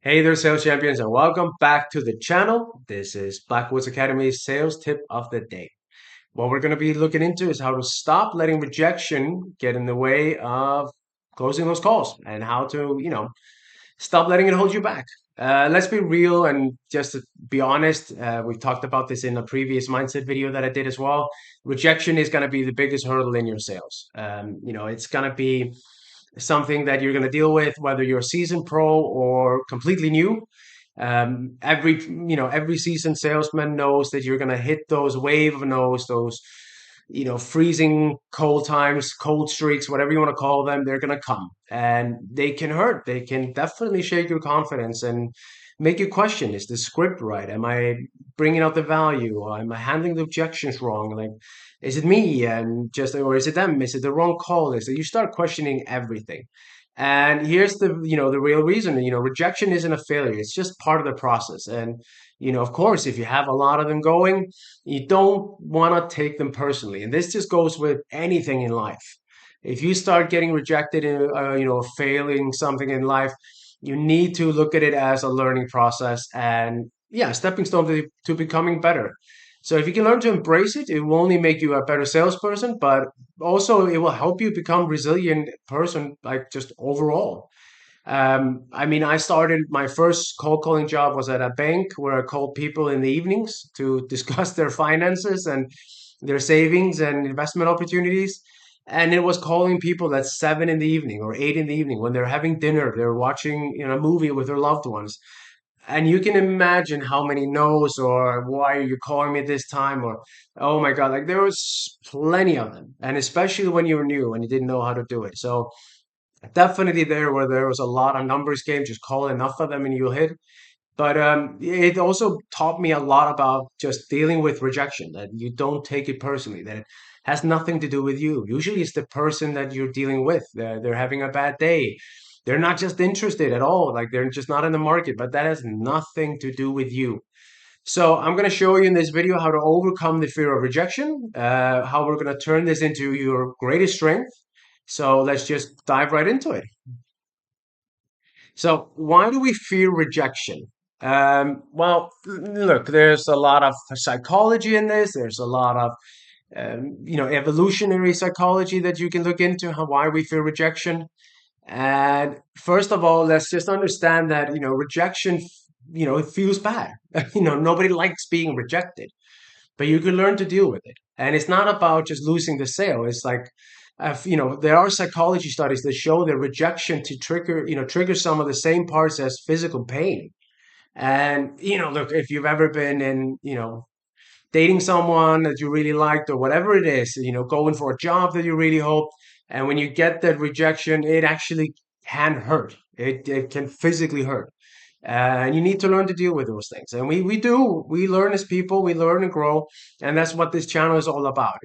Hey there, sales champions, and welcome back to the channel. This is Blackwoods Academy's sales tip of the day. What we're going to be looking into is how to stop letting rejection get in the way of closing those calls and how to, stop letting it hold you back. Let's be real and just to be honest. We've talked about this in a previous mindset video that I did as well. Rejection is going to be the biggest hurdle in your sales. It's going to be something that you're going to deal with whether you're a seasoned pro or completely new. Every seasoned salesman knows that you're going to hit those wave of no's, those freezing cold times, cold streaks, whatever you want to call them. They're going to come and they can hurt. They can definitely shake your confidence and make you question, is the script right? Am I bringing out the value? Or am I handling the objections wrong? Like, is it me and just, or is it them? Is it the wrong call? Is it, you start questioning everything. And here's the real reason. Rejection isn't a failure. It's just part of the process. And of course, if you have a lot of them going, you don't want to take them personally. And this just goes with anything in life. If you start getting rejected, failing something in life, you need to look at it as a learning process and, yeah, stepping stone to becoming better. So if you can learn to embrace it, it will only make you a better salesperson, but also it will help you become resilient person, like just overall. I started my first cold calling job was at a bank where I called people in the evenings to discuss their finances and their savings and investment opportunities. And it was calling people at 7 in the evening or 8 in the evening when they're having dinner, they're watching a movie with their loved ones. And you can imagine how many no's or why are you calling me this time or oh my God, like there was plenty of them. And especially when you were new and you didn't know how to do it. So definitely there where there was a lot of numbers game, just call enough of them and you'll hit. But it also taught me a lot about just dealing with rejection, that you don't take it personally, that it has nothing to do with you. Usually it's the person that you're dealing with. They're having a bad day. They're not just interested at all. Like they're just not in the market, but that has nothing to do with you. So I'm going to show you in this video how to overcome the fear of rejection, how we're going to turn this into your greatest strength. So let's just dive right into it. So why do we fear rejection? Well, look, there's a lot of psychology in this. There's a lot of evolutionary psychology that you can look into how why we fear rejection. And first of all, let's just understand that rejection, it feels bad. Nobody likes being rejected, but you can learn to deal with it. And it's not about just losing the sale. It's like, there are psychology studies that show that rejection to trigger some of the same parts as physical pain. And, look, if you've ever been in, dating someone that you really liked or whatever it is, going for a job that you really hope, and when you get that rejection, it actually can hurt. It can physically hurt. And you need to learn to deal with those things. And we learn as people, we learn and grow. And that's what this channel is all about.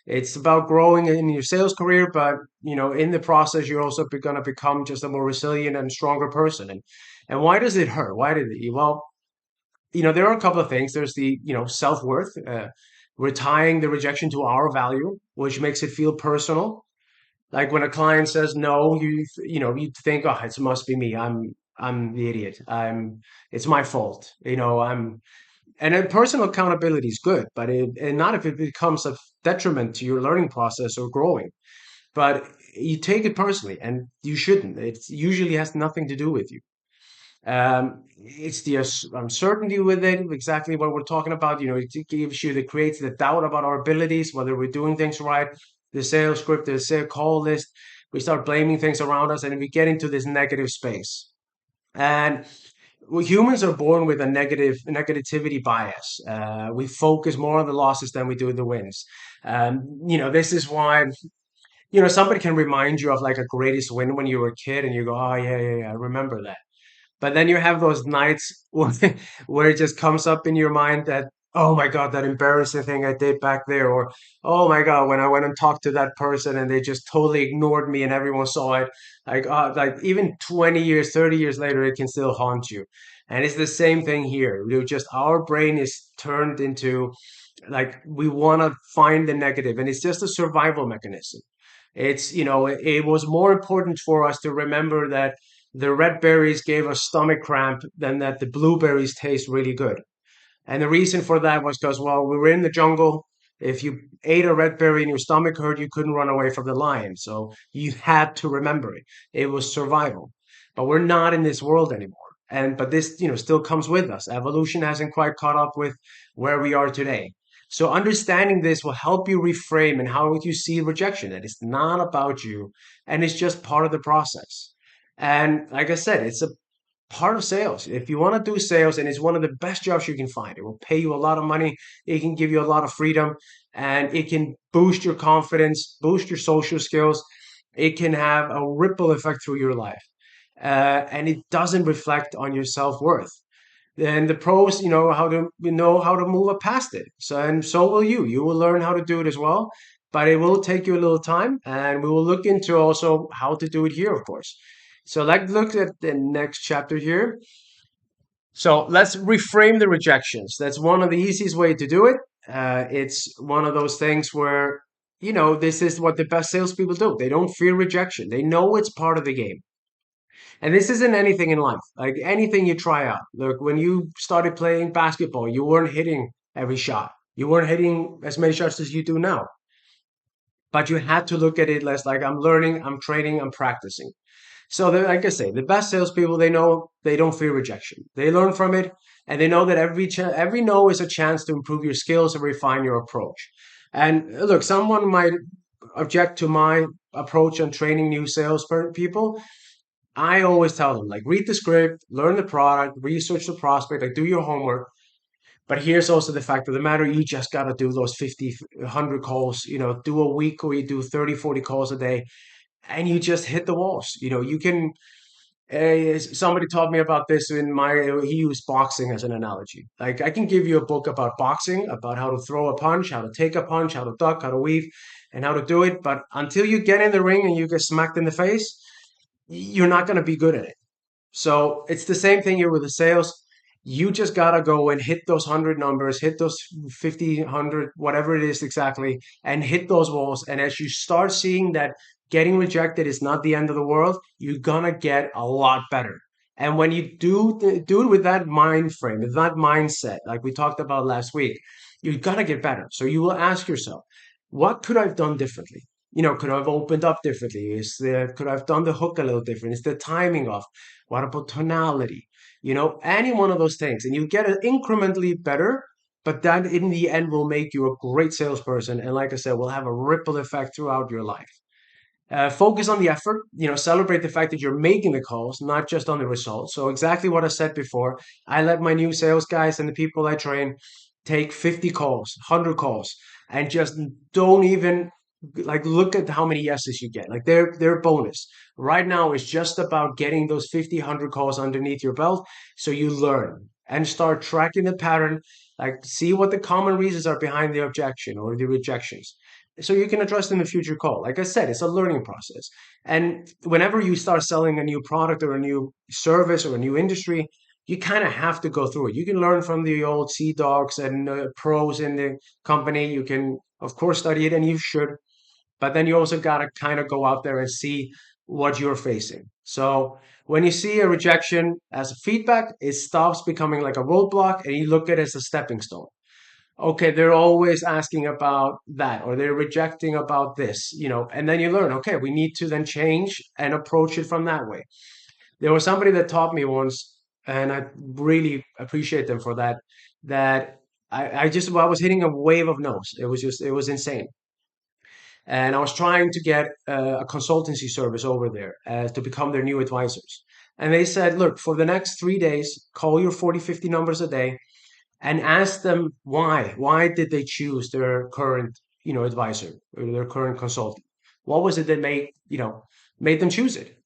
It's about growing in your sales career, but in the process, you're also going to become just a more resilient and stronger person. And why does it hurt? Why did it? Well, there are a couple of things. There's the, self-worth. We're tying the rejection to our value, which makes it feel personal. Like when a client says no, you think, oh, it must be me. I'm the idiot. It's my fault. And then personal accountability is good, but and not if it becomes a detriment to your learning process or growing. But you take it personally, and you shouldn't. It usually has nothing to do with you. It's the uncertainty with it, exactly what we're talking about. It gives you, that creates the doubt about our abilities, whether we're doing things right, the sales script, the sales call list. We start blaming things around us, and we get into this negative space. And humans are born with a negativity bias. We focus more on the losses than we do the wins. This is why somebody can remind you of like a greatest win when you were a kid, and you go, "Oh yeah, yeah, yeah, I remember that." But then you have those nights where it just comes up in your mind that, oh my God, that embarrassing thing I did back there, or oh my God, when I went and talked to that person and they just totally ignored me and everyone saw it. Like even 20 years, 30 years later, it can still haunt you. And it's the same thing here. Just our brain is turned into like we want to find the negative, and it's just a survival mechanism. It was more important for us to remember that the red berries gave us stomach cramp than that the blueberries taste really good. And the reason for that was because, well, we were in the jungle. If you ate a red berry and your stomach hurt, you couldn't run away from the lion. So you had to remember it. It was survival. But we're not in this world anymore. And but this, still comes with us. Evolution hasn't quite caught up with where we are today. So understanding this will help you reframe and how you see rejection. That it's not about you and it's just part of the process. And like I said, it's a part of sales. If you want to do sales, and it's one of the best jobs you can find, it will pay you a lot of money, it can give you a lot of freedom, and it can boost your confidence, boost your social skills. It can have a ripple effect through your life, and it doesn't reflect on your self-worth. And the pros, how to move up past it. So and so will you. You will learn how to do it as well, but it will take you a little time, and we will look into also how to do it here, of course. So let's look at the next chapter here. So let's reframe the rejections. That's one of the easiest way to do it. It's one of those things where, this is what the best salespeople do. They don't fear rejection. They know it's part of the game. And this isn't anything in life, like anything you try out. Look, when you started playing basketball, you weren't hitting every shot. You weren't hitting as many shots as you do now. But you had to look at it less like I'm learning, I'm training, I'm practicing. So, like I say, the best salespeople, they know they don't fear rejection. They learn from it, and they know that every no is a chance to improve your skills and refine your approach. And look, someone might object to my approach on training new people. I always tell them, like, read the script, learn the product, research the prospect, like, do your homework. But here's also the fact of the matter, you just got to do those 50, 100 calls, do a week where you do 30, 40 calls a day, and you just hit the walls. You can, somebody taught me about this he used boxing as an analogy. Like, I can give you a book about boxing, about how to throw a punch, how to take a punch, how to duck, how to weave, and how to do it. But until you get in the ring and you get smacked in the face, you're not going to be good at it. So it's the same thing here with the sales. You just got to go and hit those 100 numbers, hit those 50, 100, whatever it is exactly, and hit those walls. And as you start seeing that getting rejected is not the end of the world, you're going to get a lot better. And when you do it with that mind frame, with that mindset, like we talked about last week, you're going to get better. So you will ask yourself, what could I have done differently? Could I have opened up differently? Could I have done the hook a little different? Is the timing off? What about tonality? Any one of those things. And you get it incrementally better, but that in the end will make you a great salesperson. And like I said, will have a ripple effect throughout your life. Focus on the effort, celebrate the fact that you're making the calls, not just on the results. So exactly what I said before, I let my new sales guys and the people I train take 50 calls, 100 calls, and just don't even like look at how many yeses you get. Like their bonus right now is just about getting those 50, 100 calls underneath your belt so you learn and start tracking the pattern, like see what the common reasons are behind the objection or the rejections so you can address in the future call. Like I said, it's a learning process. And whenever you start selling a new product or a new service or a new industry, you kind of have to go through it. You can learn from the old sea dogs and pros in the company. You can, of course, study it, and you should. But then you also got to kind of go out there and see what you're facing. So when you see a rejection as a feedback, it stops becoming like a roadblock, and you look at it as a stepping stone. Okay, they're always asking about that, or they're rejecting about this, and then you learn, okay, we need to then change and approach it from that way. There was somebody that taught me once, and I really appreciate them for that, that I was hitting a wave of no's. It was insane. And I was trying to get a consultancy service over there to become their new advisors. And they said, look, for the next 3 days, call your 40, 50 numbers a day and ask them why. Why did they choose their current, advisor or their current consultant? What was it that made them choose it?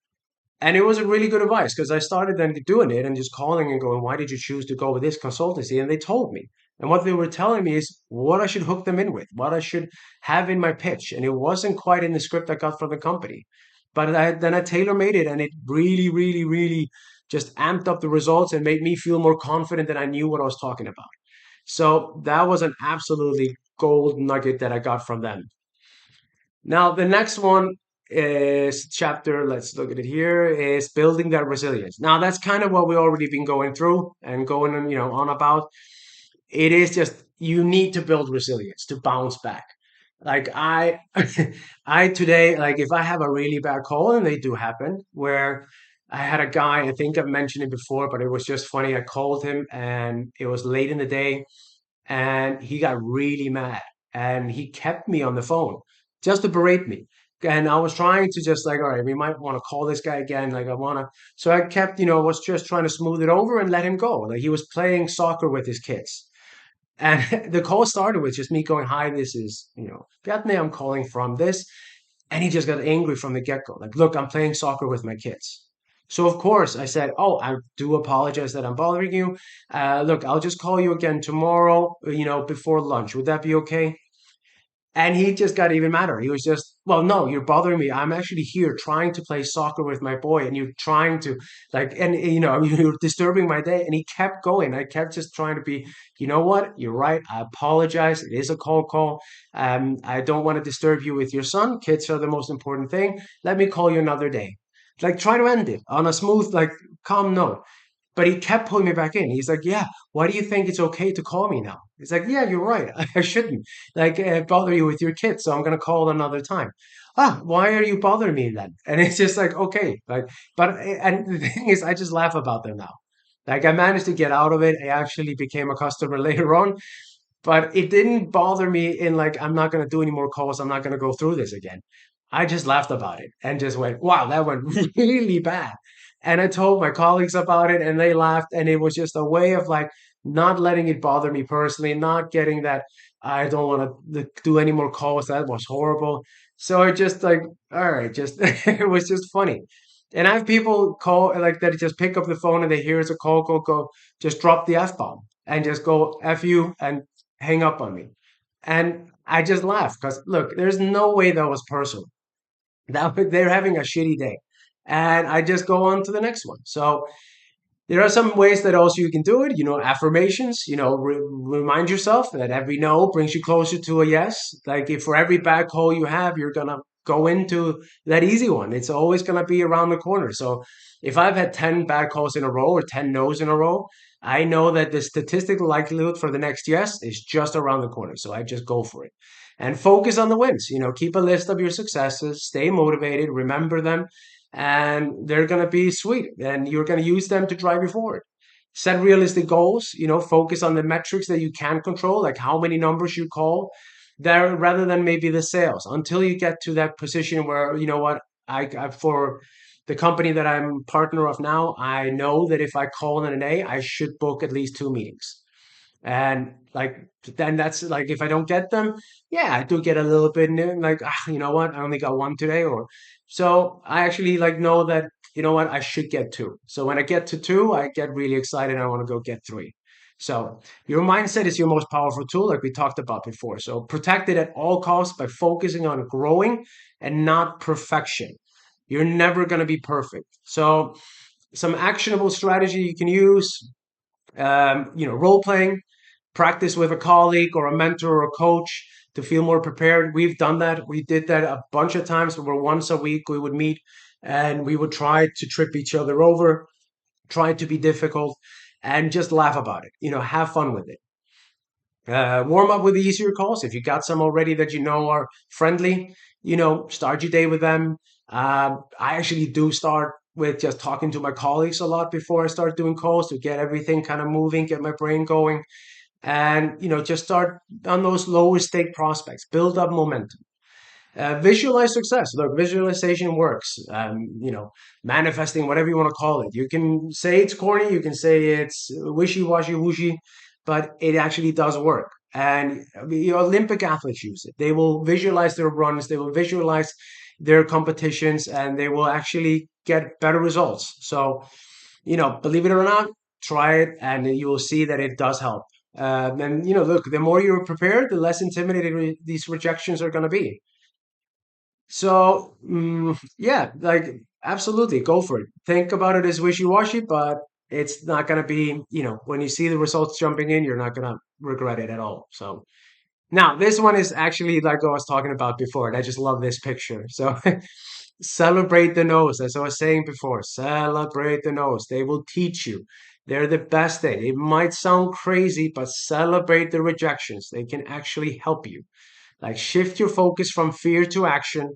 And it was a really good advice because I started then doing it and just calling and going, why did you choose to go with this consultancy? And they told me. And what they were telling me is what I should hook them in with, what I should have in my pitch. And it wasn't quite in the script I got from the company. But then I tailor made it, and it really, really, really just amped up the results and made me feel more confident that I knew what I was talking about. So that was an absolutely gold nugget that I got from them. Now, the next one is chapter, let's look at it here, is building that resilience. Now that's kind of what we already been going through and going on, on about. It is just you need to build resilience to bounce back. Like I today, like if I have a really bad call, and they do happen, where I had a guy, I think I've mentioned it before, but it was just funny. I called him and it was late in the day and he got really mad and he kept me on the phone just to berate me. And I was trying to just like, all right, we might want to call this guy again. Like I want to, so I kept, was just trying to smooth it over and let him go. Like he was playing soccer with his kids. And the call started with just me going, hi, this is, Vietnam, I'm calling from this. And he just got angry from the get go. Like, look, I'm playing soccer with my kids. So, of course, I said, oh, I do apologize that I'm bothering you. Look, I'll just call you again tomorrow, before lunch. Would that be okay? And he just got even madder. He was just, well, no, you're bothering me. I'm actually here trying to play soccer with my boy, and you're trying to like, and you're disturbing my day. And he kept going. I kept just trying to be, you know what? You're right. I apologize. It is a cold call. I don't want to disturb you with your son. Kids are the most important thing. Let me call you another day. Like, try to end it on a smooth, like, calm note. But he kept pulling me back in. He's like, yeah, why do you think it's okay to call me now? He's like, yeah, you're right. I shouldn't like bother you with your kids. So I'm going to call another time. Ah, why are you bothering me then? And it's just like, okay, like, but, and the thing is, I just laugh about them now. Like I managed to get out of it. I actually became a customer later on, but it didn't bother me in like, I'm not going to do any more calls. I'm not going to go through this again. I just laughed about it and just went, wow, that went really bad. And I told my colleagues about it and they laughed. And it was just a way of like not letting it bother me personally, not getting that I don't want to do any more calls. That was horrible. So I just like, all right, just it was just funny. And I have people call like that just pick up the phone and they hear it's a call, go, just drop the F bomb and just go F you and hang up on me. And I just laugh because look, there's no way that was personal. That they're having a shitty day. And I just go on to the next one. So there are some ways that also you can do it. Affirmations, remind yourself that every no brings you closer to a yes. Like if for every bad call you have, you're going to go into that easy one. It's always going to be around the corner. So if I've had 10 bad calls in a row or 10 no's in a row, I know that the statistical likelihood for the next yes is just around the corner. So I just go for it and focus on the wins. Keep a list of your successes, stay motivated, remember them, and they're going to be sweet and you're going to use them to drive you forward. Set realistic goals, focus on the metrics that you can control, like how many numbers you call there rather than maybe the sales until you get to that position where, you know what, I for the company that I'm partner of now, I know that if I call in a day, I should book at least 2 meetings. And like then that's like if I don't get them, yeah, I do get a little bit like you know what, I only got one today, or so I actually like know that you know what I should get two. So when I get to two, I get really excited. I want to go get three. So your mindset is your most powerful tool, like we talked about before. So protect it at all costs by focusing on growing and not perfection. You're never going to be perfect. So some actionable strategy you can use, role playing, practice with a colleague or a mentor or a coach to feel more prepared. We've done that. We did that a bunch of times where once a week we would meet and we would try to trip each other over, try to be difficult, and just laugh about it. Have fun with it. Warm up with the easier calls. If you got some already that you know are friendly, start your day with them. I actually do start with just talking to my colleagues a lot before I start doing calls to get everything kind of moving, get my brain going, and just start on those lower stake prospects, build up momentum. Visualize success. Look, visualization works. Manifesting, whatever you want to call it. You can say it's corny, you can say it's wishy-washy, whooshy, but it actually does work. And the Olympic athletes use it. They will visualize their runs, they will visualize their competitions, and they will actually get better results. So, believe it or not, try it, and you will see that it does help. And look, the more you're prepared, the less intimidating these rejections are going to be. So, yeah, like absolutely go for it. Think about it as wishy-washy, but it's not going to be, when you see the results jumping in, you're not going to regret it at all. So, now this one is actually like I was talking about before, and I just love this picture. So, Celebrate the no's. As I was saying before, celebrate the no's. They will teach you. They're the best thing. It might sound crazy, but celebrate the rejections. They can actually help you. Like shift your focus from fear to action,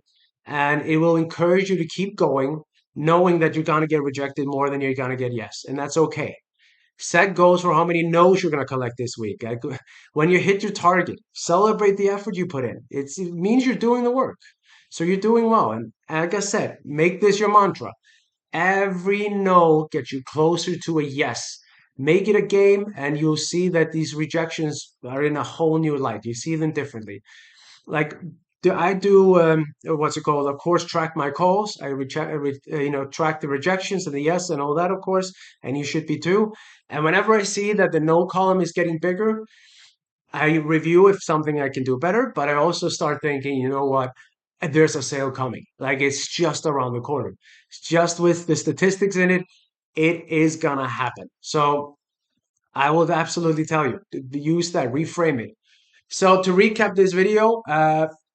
and it will encourage you to keep going, knowing that you're going to get rejected more than you're going to get yes. And that's okay. Set goals for how many no's you're going to collect this week. Like, when you hit your target, celebrate the effort you put in. It means you're doing the work. So you're doing well. And like I said, make this your mantra. Every no gets you closer to a yes. Make it a game, and you'll see that these rejections are in a whole new light. You see them differently. Like, I do what's it called? Of course, track my calls. Track the rejections and the yes and all that, of course. And you should be too. And whenever I see that the no column is getting bigger, I review if something I can do better. But I also start thinking, you know what? There's a sale coming. Like, it's just around the corner. It's just with the statistics in it, it is gonna happen. So I will absolutely tell you, use that, reframe it. So to recap this video,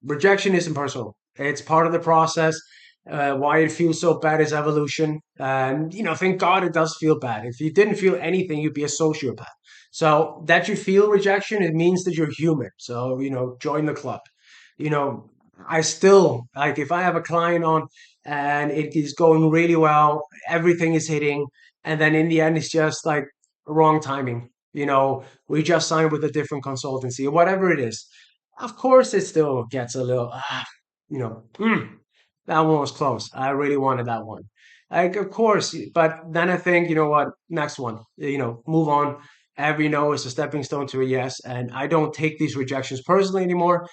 rejection isn't personal. It's part of the process. Why it feels so bad is evolution. And, thank God it does feel bad. If you didn't feel anything, you'd be a sociopath. So that you feel rejection, it means that you're human. So, join the club. You know, I still, like, if I have a client on and it is going really well, everything is hitting, and then in the end, it's just like wrong timing. We just signed with a different consultancy or whatever it is. Of course, it still gets a little, you know, mm, that one was close. I really wanted that one. Like, of course, but then I think, you know what, next one, move on. Every no is a stepping stone to a yes. And I don't take these rejections personally anymore.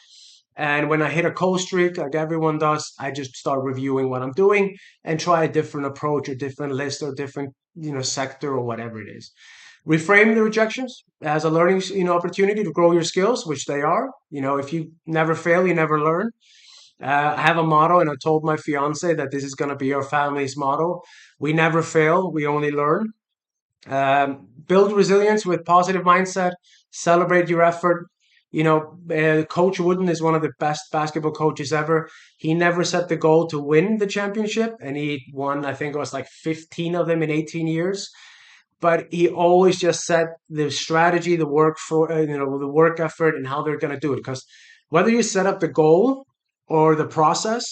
And when I hit a cold streak, like everyone does, I just start reviewing what I'm doing and try a different approach, a different list, or different, sector or whatever it is. Reframe the rejections as a learning, opportunity to grow your skills, which they are. If you never fail, you never learn. I have a motto, and I told my fiance that this is going to be our family's motto. We never fail, we only learn. Build resilience with positive mindset. Celebrate your effort. Coach Wooden is one of the best basketball coaches ever. He never set the goal to win the championship, and he won, I think it was like 15 of them in 18 years. But he always just set the strategy, the work for, the work effort, and how they're going to do it. Because whether you set up the goal or the process,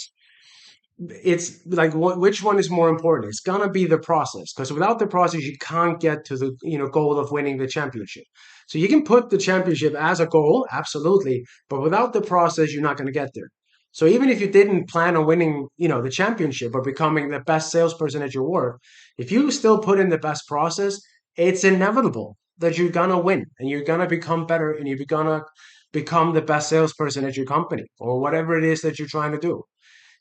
it's like, which one is more important? It's gonna be the process, because without the process you can't get to the goal of winning the championship. So you can put the championship as a goal, absolutely, but without the process you're not going to get there. So even if you didn't plan on winning the championship or becoming the best salesperson at your work, if you still put in the best process, it's inevitable that you're gonna win and you're gonna become better and you're gonna become the best salesperson at your company or whatever it is that you're trying to do.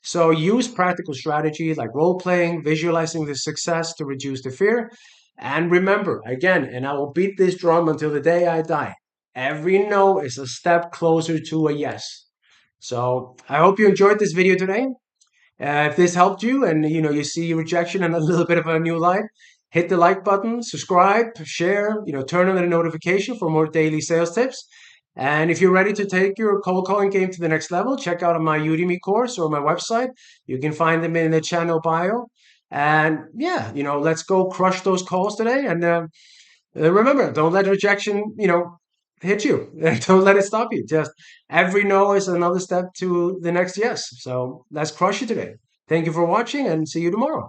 So use practical strategies like role playing, visualizing the success to reduce the fear. And remember, again, and I will beat this drum until the day I die, every no is a step closer to a yes. So I hope you enjoyed this video today. If this helped you and you see rejection in a little bit of a new light, hit the like button, subscribe, share, turn on the notification for more daily sales tips. And if you're ready to take your cold calling game to the next level, check out my Udemy course or my website. You can find them in the channel bio. And yeah, let's go crush those calls today. And remember, don't let rejection, hit you. Don't let it stop you. Just every no is another step to the next yes. So let's crush it today. Thank you for watching and see you tomorrow.